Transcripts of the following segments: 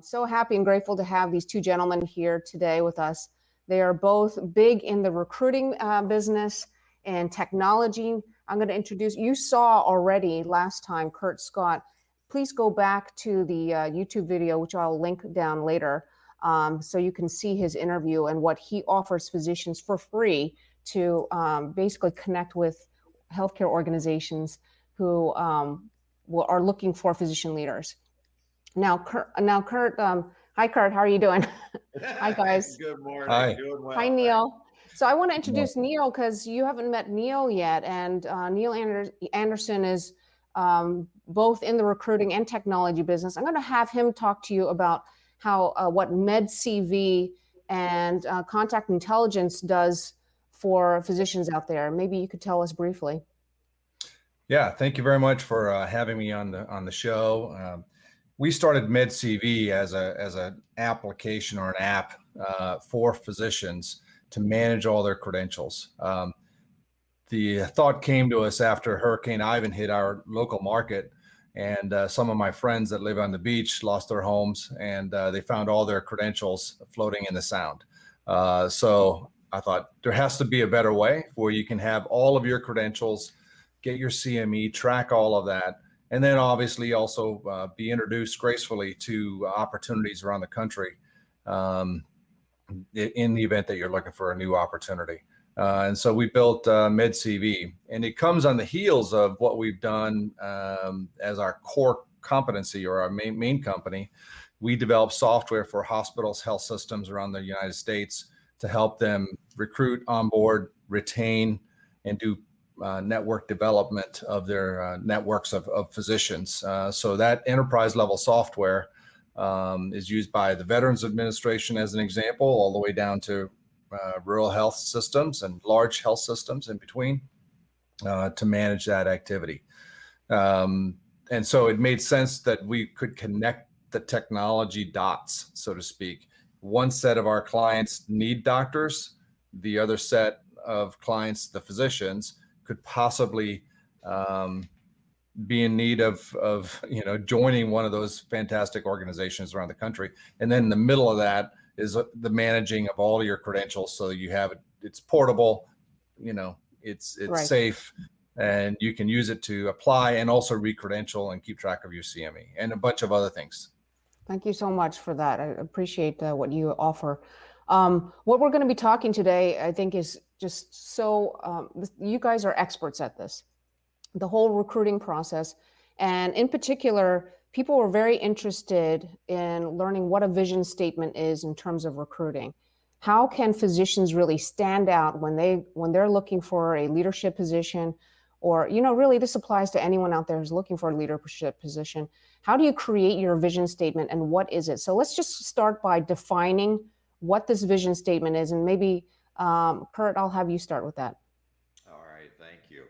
So happy and grateful to have these two gentlemen here today with us. They are both big in the recruiting business and technology. I'm going to introduce, you saw already last time, Kurt Scott. Please go back to the YouTube video, which I'll link down later, so you can see his interview and what he offers physicians for free to basically connect with healthcare organizations who are looking for physician leaders. Now, Kurt, hi, Kurt, how are you doing? Hi, guys. Good morning. Hi. Doing well. Hi, Neil. So I want to introduce Neil because you haven't met Neil yet. And Neil Anderson is both in the recruiting and technology business. I'm going to have him talk to you about how what MedCV and contact intelligence does for physicians out there. Maybe you could tell us briefly. Yeah, thank you very much for having me on the show. We started MedCV as an application or an app for physicians to manage all their credentials. The thought came to us after Hurricane Ivan hit our local market, and some of my friends that live on the beach lost their homes, and they found all their credentials floating in the Sound. So I thought there has to be a better way where you can have all of your credentials, get your CME, track all of that, and then obviously also be introduced gracefully to opportunities around the country in the event that you're looking for a new opportunity. And so we built MedCV, and it comes on the heels of what we've done as our core competency or our main company. We develop software for hospitals, health systems around the United States to help them recruit, onboard, retain, and do network development of their networks of physicians. So that enterprise level software is used by the Veterans Administration as an example, all the way down to rural health systems and large health systems in between to manage that activity. And so it made sense that we could connect the technology dots, so to speak. One set of our clients need doctors, the other set of clients, the physicians, could possibly be in need of joining one of those fantastic organizations around the country. And then in the middle of that is the managing of all your credentials, so you have it's portable, it's right. Safe, and you can use it to apply and also re-credential and keep track of your CME and a bunch of other things. Thank you so much for that. I appreciate what you offer. What we're going to be talking today, I think, is just so, you guys are experts at this, the whole recruiting process. And in particular, people were very interested in learning what a vision statement is in terms of recruiting. How can physicians really stand out when they're looking for a leadership position, or, really this applies to anyone out there who's looking for a leadership position. How do you create your vision statement and what is it? So let's just start by defining what this vision statement is, and maybe Kurt, I'll have you start with that. All right, thank you.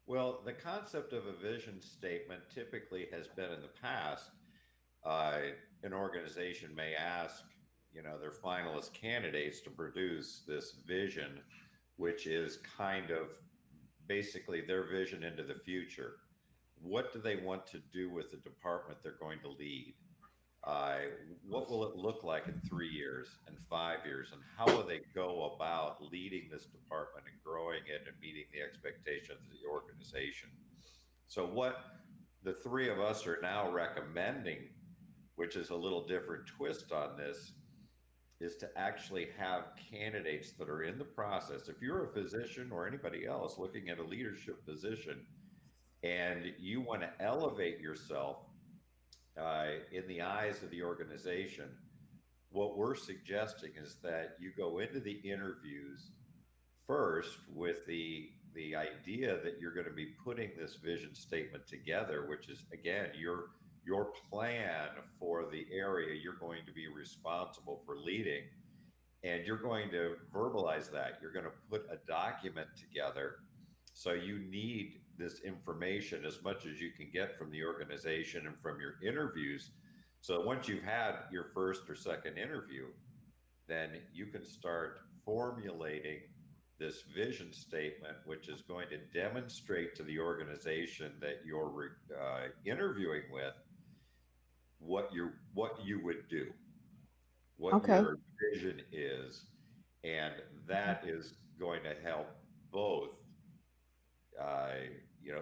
Well, the concept of a vision statement typically has been in the past. An organization may ask, their finalist candidates to produce this vision, which is kind of basically their vision into the future. What do they want to do with the department they're going to lead? What will it look like in 3 years and 5 years, and how will they go about leading this department and growing it and meeting the expectations of the organization? So what the three of us are now recommending, which is a little different twist on this, is to actually have candidates that are in the process. If you're a physician or anybody else looking at a leadership position and you want to elevate yourself in the eyes of the organization, what we're suggesting is that you go into the interviews first with the idea that you're going to be putting this vision statement together, which is, again, your plan for the area you're going to be responsible for leading. And you're going to verbalize that. You're going to put a document together. So you need this information as much as you can get from the organization and from your interviews. So once you've had your first or second interview, then you can start formulating this vision statement, which is going to demonstrate to the organization that you're interviewing with what you would do, what Okay. your vision is, and that is going to help both,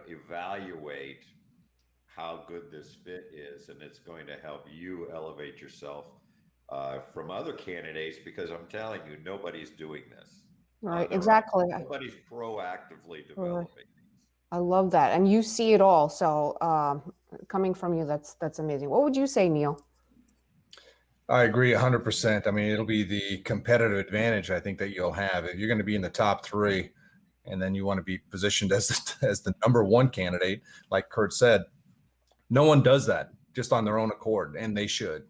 evaluate how good this fit is, and it's going to help you elevate yourself from other candidates, because I'm telling you, nobody's doing this Right. on their own. Exactly. Nobody's proactively Right. developing these. I love that, and you see it all. So coming from you, that's amazing. What would you say, Neil? I agree 100%. I mean, it'll be the competitive advantage I think that you'll have if you're going to be in the top three, and then you want to be positioned as the number one candidate, like Kurt said. No one does that just on their own accord, and they should.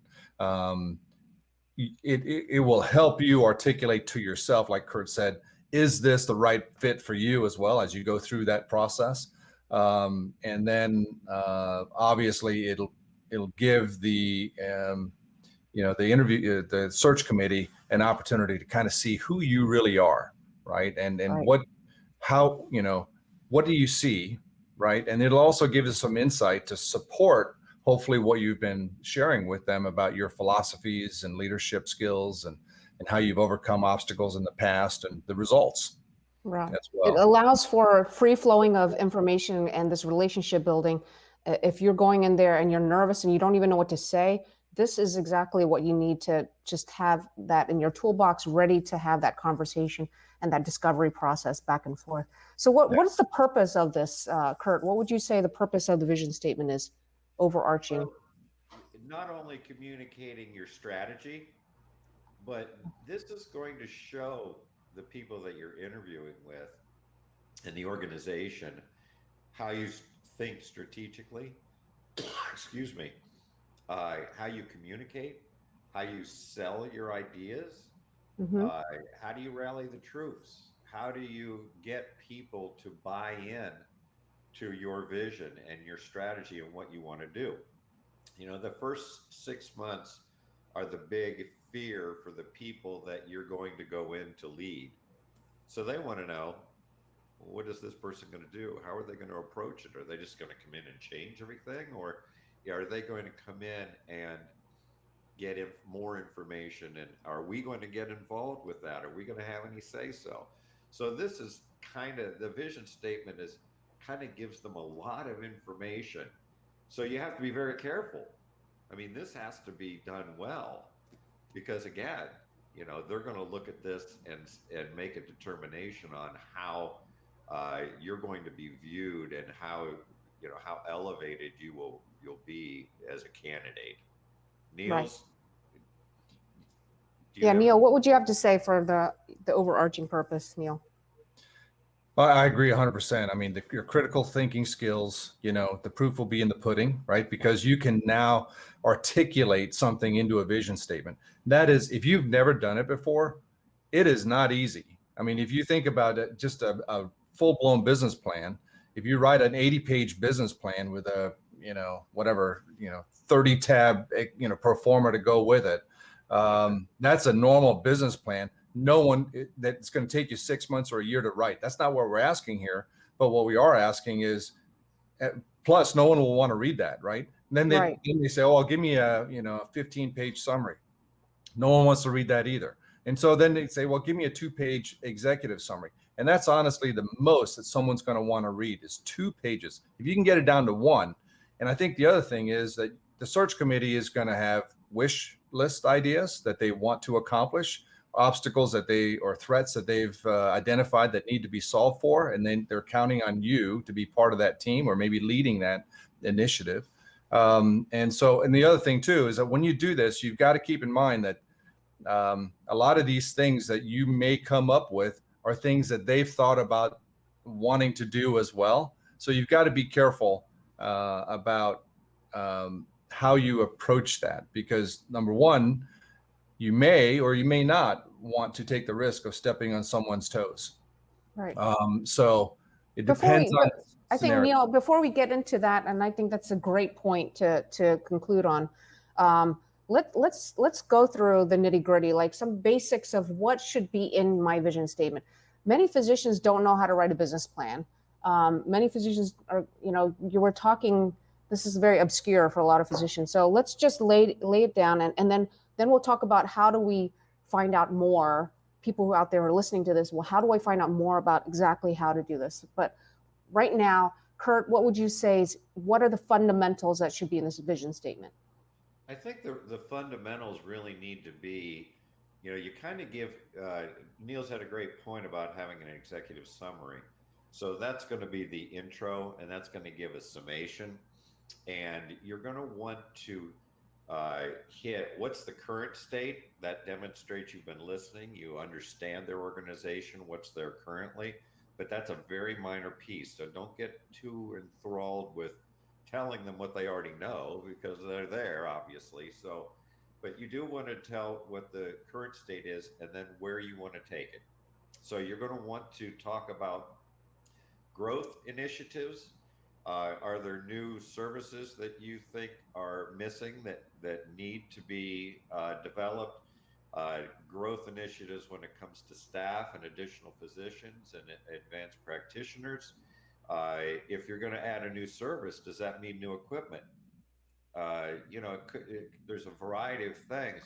It will help you articulate to yourself, like Kurt said, is this the right fit for you as well as you go through that process? And then obviously it'll give the the search committee an opportunity to kind of see who you really are, right? And Right. what do you see, right? And it'll also give us some insight to support hopefully what you've been sharing with them about your philosophies and leadership skills, and how you've overcome obstacles in the past and the results Right. as It well. allows for free flowing of information and this relationship building. If you're going in there and you're nervous and you don't even know what to say, this is exactly what you need to just have that in your toolbox, ready to have that conversation and that discovery process back and forth. So what is the purpose of this, Kurt? What would you say the purpose of the vision statement is, overarching? Well, not only communicating your strategy, but this is going to show the people that you're interviewing with and the organization how you think strategically, excuse me, how you communicate, how you sell your ideas, Mm-hmm. how do you rally the troops, how do you get people to buy in to your vision and your strategy and what you want to do. The first 6 months are the big fear for the people that you're going to go in to lead. So they want to know, what is this person going to do? How are they going to approach it? Are they just going to come in and change everything? Or are they going to come in and get more information? And are we going to get involved with that? Are we going to have any say so? So this is kind of, the vision statement is kind of gives them a lot of information. So you have to be very careful. I mean, this has to be done well, because again, they're going to look at this and make a determination on how you're going to be viewed, and how elevated you'll be as a candidate. Niels, Yeah, Neil, what would you have to say for the overarching purpose, Neil? I agree 100%. I mean, your critical thinking skills, the proof will be in the pudding, right? Because you can now articulate something into a vision statement. That is, if you've never done it before, it is not easy. I mean, if you think about it, just a full-blown business plan, if you write an 80-page business plan with a, 30 tab, pro forma to go with it, that's a normal business plan. No one that's going to take you 6 months or a year to write. That's not what we're asking here. But what we are asking is, plus no one will want to read that, right? And then they say, oh, give me a 15-page summary. No one wants to read that either. And so then they say, well, give me a 2-page executive summary. And that's honestly the most that someone's going to want to read is 2 pages. If you can get it down to 1. And I think the other thing is that the search committee is going to have wish list ideas that they want to accomplish, obstacles or threats that they've identified that need to be solved for, and then they're counting on you to be part of that team or maybe leading that initiative. And the other thing too is that when you do this, you've got to keep in mind that a lot of these things that you may come up with are things that they've thought about wanting to do as well. So you've got to be careful about how you approach that, because number one, you may or you may not want to take the risk of stepping on someone's toes. Right. So it depends on. I think, Neil, before we get into that, and I think that's a great point to conclude on. Let's go through the nitty gritty, like some basics of what should be in my vision statement. Many physicians don't know how to write a business plan. Many physicians are, you were talking this is very obscure for a lot of physicians. So let's just lay it down, and then we'll talk about how do we find out more. People who out there are listening to this, well, how do I find out more about exactly how to do this? But right now, Kurt, what would you say is, what are the fundamentals that should be in this vision statement? I think the fundamentals really need to be, you kind of give, Neil's had a great point about having an executive summary. So that's going to be the intro, and that's going to give a summation. And you're going to want to hit what's the current state. That demonstrates you've been listening, you understand their organization, what's there currently, but that's a very minor piece. So don't get too enthralled with telling them what they already know, because they're there, obviously. So, but you do want to tell what the current state is and then where you want to take it. So you're going to want to talk about growth initiatives. Are there new services that you think are missing that need to be developed? Growth initiatives when it comes to staff and additional physicians and advanced practitioners. If you're going to add a new service, does that mean new equipment? There's a variety of things.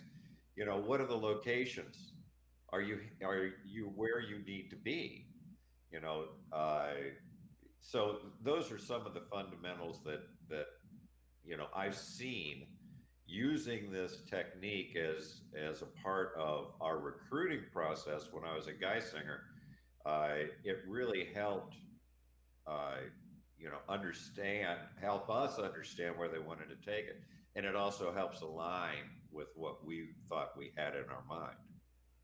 What are the locations? Are you where you need to be? So those are some of the fundamentals that I've seen using this technique as a part of our recruiting process when I was at Geisinger. It really helped help us understand where they wanted to take it. And it also helps align with what we thought we had in our mind.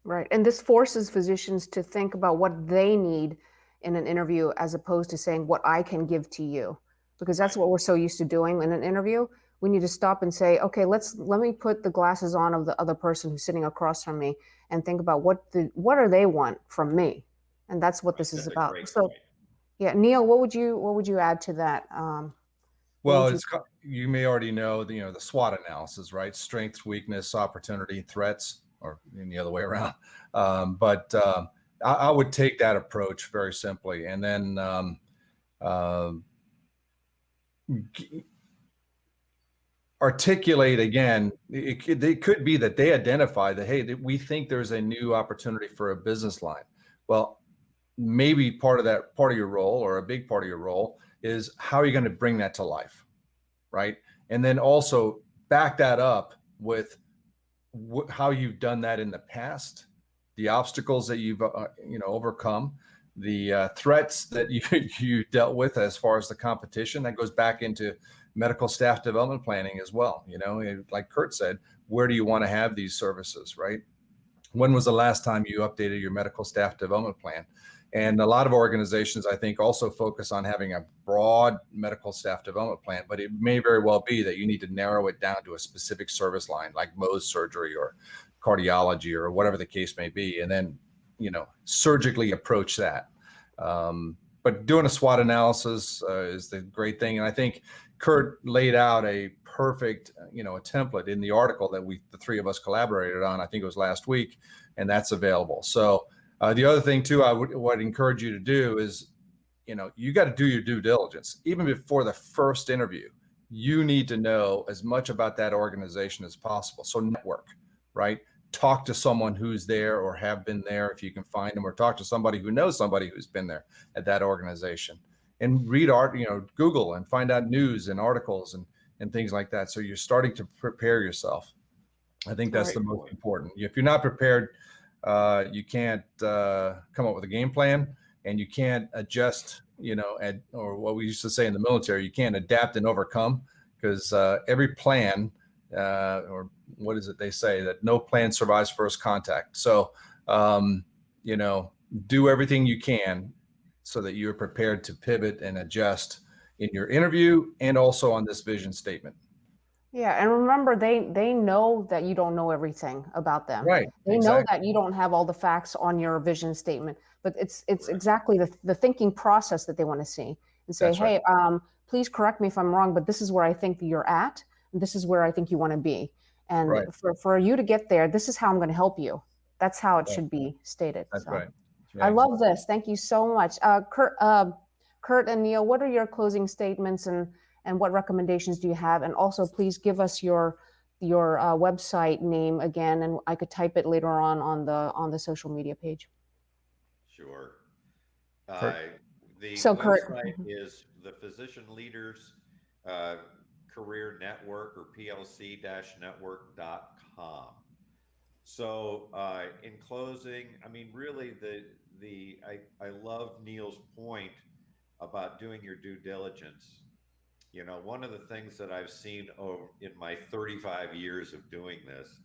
Right. And this forces physicians to think about what they need in an interview, as opposed to saying what I can give to you, because that's what we're so used to doing in an interview. We need to stop and say, okay, let me put the glasses on of the other person who's sitting across from me and think about what do they want from me. And that's what this is about. So yeah, Neil, what would you add to that? Well, you may already know the SWOT analysis, right? Strengths, weakness, opportunity, threats, or in the other way around. But I would take that approach very simply, and then articulate again. It could be that they identify that, hey, we think there's a new opportunity for a business line. Well, maybe part of your role, or a big part of your role, is how are you going to bring that to life, right? And then also back that up with how you've done that in the past, the obstacles that you've overcome, the threats that you dealt with as far as the competition. That goes back into medical staff development planning as well. Like Kurt said, where do you want to have these services, right? When was the last time you updated your medical staff development plan? And a lot of organizations, I think, also focus on having a broad medical staff development plan, but it may very well be that you need to narrow it down to a specific service line, like Mohs surgery or cardiology or whatever the case may be, and then, surgically approach that. But doing a SWOT analysis is the great thing. And I think Kurt laid out a perfect, a template in the article that the three of us collaborated on. I think it was last week, and that's available. So the other thing too, I would encourage you to do is, you got to do your due diligence. Even before the first interview, you need to know as much about that organization as possible. So network, right? Talk to someone who's there or have been there if you can find them, or talk to somebody who knows somebody who's been there at that organization, and read Google and find out news and articles and things like that. So you're starting to prepare yourself. I think that's the most important. If you're not prepared, you can't come up with a game plan, and you can't adjust, or what we used to say in the military, you can't adapt and overcome, because every plan, or what is it they say, that no plan survives first contact. So, do everything you can so that you're prepared to pivot and adjust in your interview and also on this vision statement. Yeah, and remember, they know that you don't know everything about them. Right. They know that you don't have all the facts on your vision statement, but it's exactly the thinking process that they want to see, and say, hey, please correct me if I'm wrong, but this is where I think you're at, and this is where I think you want to be. And for you to get there, this is how I'm going to help you. That's how it should be stated. That's so. right. I love this. Thank you so much. Kurt and Neil, what are your closing statements, and and what recommendations do you have? And also, please give us your website name again, and I could type it later on the social media page. Sure. The So, Kurt. website is the Physician Leaders Career Network, or PLC-network.com. So in closing, I mean, really, I love Neil's point about doing your due diligence. You know, one of the things that I've seen in my 35 years of doing this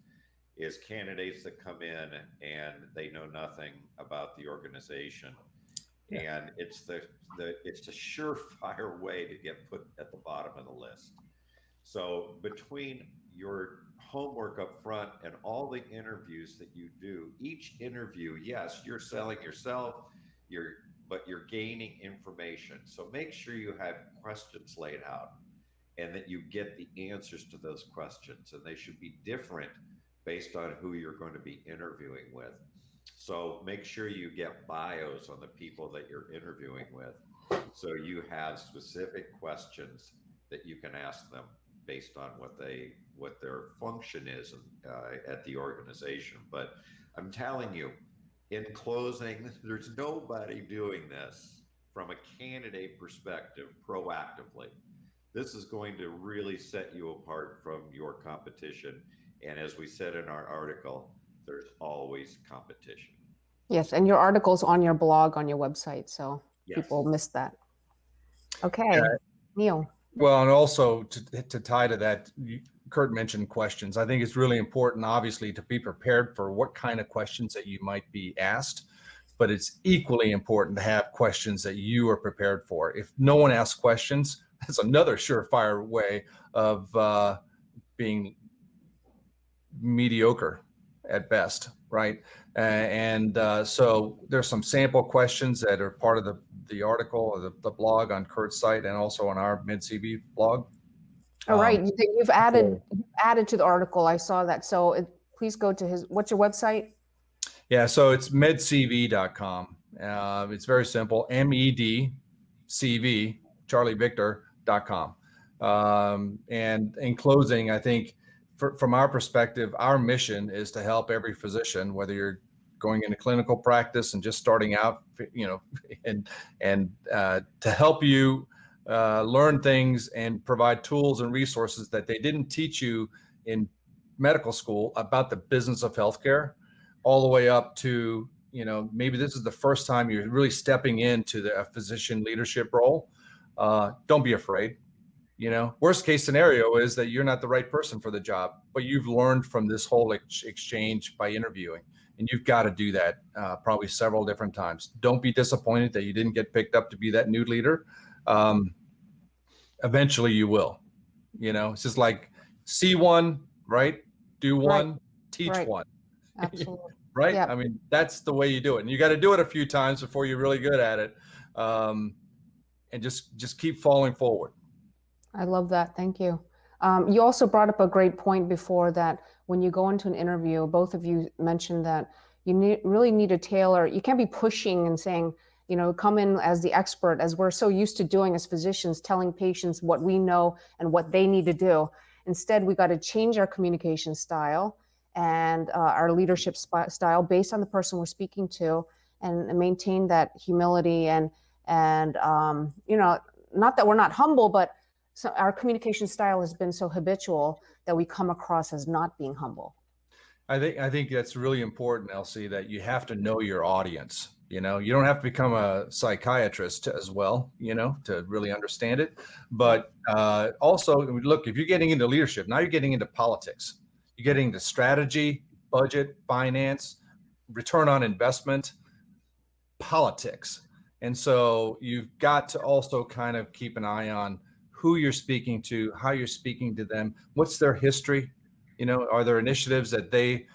is candidates that come in and they know nothing about the organization. Yeah. And it's a surefire way to get put at the bottom of the list. So between your homework up front and all the interviews that you do, each interview, yes, you're selling yourself, but you're gaining information. So make sure you have questions laid out and that you get the answers to those questions, and they should be different based on who you're going to be interviewing with. So make sure you get bios on the people that you're interviewing with, so you have specific questions that you can ask them based on what their function is at the organization. But I'm telling you, in closing, there's nobody doing this from a candidate perspective proactively. This is going to really set you apart from your competition. And as we said in our article, there's always competition. Yes, and your article's on your blog, on your website, so yes, people missed that. Okay, Neil. Well, and also to tie to that, Kurt mentioned questions. I think it's really important, obviously, to be prepared for what kind of questions that you might be asked, but it's equally important to have questions that you are prepared for. If no one asks questions, that's another surefire way of being mediocre at best, right? So there's some sample questions that are part of the article or the blog on Kurt's site, and also on our MedCV blog. All right, you've added to the article. I saw that. So please go to what's your website? Yeah, so it's medcv.com. It's very simple, MEDCV, Charlie Victor.com. And in closing, I think from our perspective, our mission is to help every physician, whether you're going into clinical practice and just starting out, and to help you learn things and provide tools and resources that they didn't teach you in medical school about the business of healthcare, all the way up to, maybe this is the first time you're really stepping into a physician leadership role. Don't be afraid. Worst case scenario is that you're not the right person for the job, but you've learned from this whole exchange by interviewing, and you've got to do that probably several different times. Don't be disappointed that you didn't get picked up to be that new leader. Eventually you will. It's just like, see one, right? Do one, right. Teach right. One. Absolutely. Right? Yep. I mean, that's the way you do it. And you got to do it a few times before you're really good at it. And just keep falling forward. I love that. Thank you. You also brought up a great point before, that when you go into an interview, both of you mentioned that you really need to tailor. You can't be pushing and saying, come in as the expert, as we're so used to doing as physicians, telling patients what we know and what they need to do. Instead, we got to change our communication style and our leadership style based on the person we're speaking to, and maintain that humility and not that we're not humble, but so our communication style has been so habitual that we come across as not being humble. I think that's really important, Elsie, that you have to know your audience. You don't have to become a psychiatrist as well, to really understand it. But also, look, if you're getting into leadership, now you're getting into politics. You're getting into strategy, budget, finance, return on investment, politics. And so you've got to also kind of keep an eye on who you're speaking to, how you're speaking to them, what's their history. Are there initiatives that they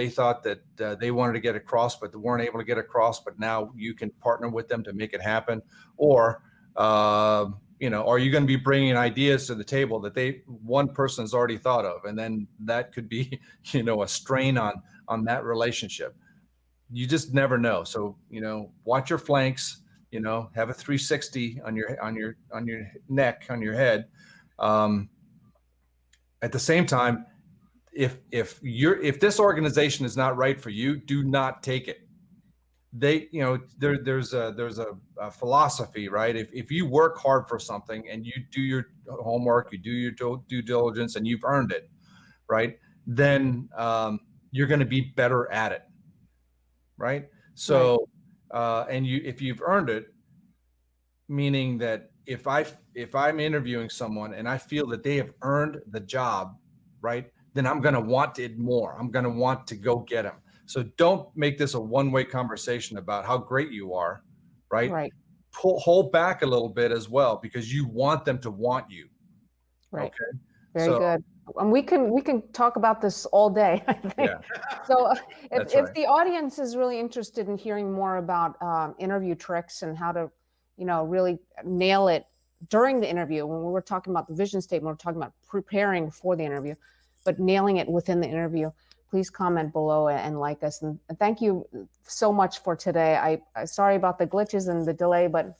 thought that they wanted to get across, but they weren't able to get across, but now you can partner with them to make it happen? Or, are you going to be bringing ideas to the table that one person has already thought of, and then that could be, a strain on that relationship. You just never know. So, watch your flanks, have a 360 on your neck, on your head. At the same time, if this organization is not right for you, do not take it. There's a philosophy, right? If you work hard for something and you do your homework, you do your due diligence, and you've earned it, right? Then you're going to be better at it, right? So, and if you've earned it, meaning that if I'm interviewing someone and I feel that they have earned the job, right, then I'm going to want it more. I'm going to want to go get them. So don't make this a one-way conversation about how great you are, right? Right. Hold back a little bit as well, because you want them to want you. Right. Okay. Very good. And we can talk about this all day, I think. Yeah. So That's if right. the audience is really interested in hearing more about interview tricks and how to, really nail it during the interview, when we're talking about the vision statement, we're talking about preparing for the interview, but nailing it within the interview, please comment below and like us. And thank you so much for today. I sorry about the glitches and the delay, but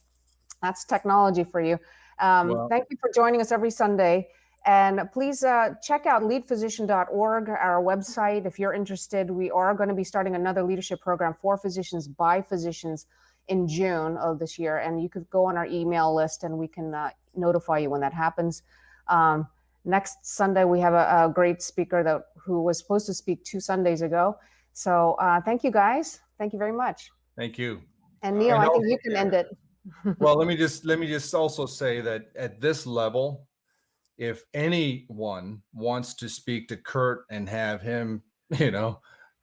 that's technology for you. Thank you for joining us every Sunday. And please check out leadphysician.org, our website. If you're interested, we are going to be starting another leadership program for physicians by physicians in June of this year. And you could go on our email list and we can notify you when that happens. Next Sunday, we have a great speaker who was supposed to speak 2 Sundays ago. So thank you, guys. Thank you very much. Thank you. And Neil, I think you can end it. Well, let me just also say that at this level, if anyone wants to speak to Kurt and have him,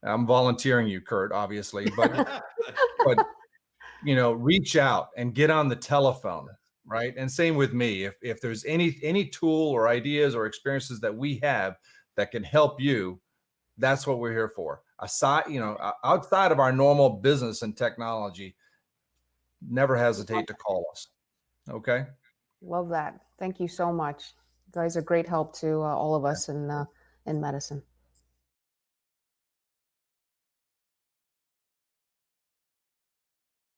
I'm volunteering you, Kurt, obviously, but reach out and get on the telephone, right? And same with me. If there's any tool or ideas or experiences that we have that can help you, that's what we're here for. Outside of our normal business and technology, never hesitate to call us. Okay. Love that. Thank you so much. You guys are great help to all of us in medicine.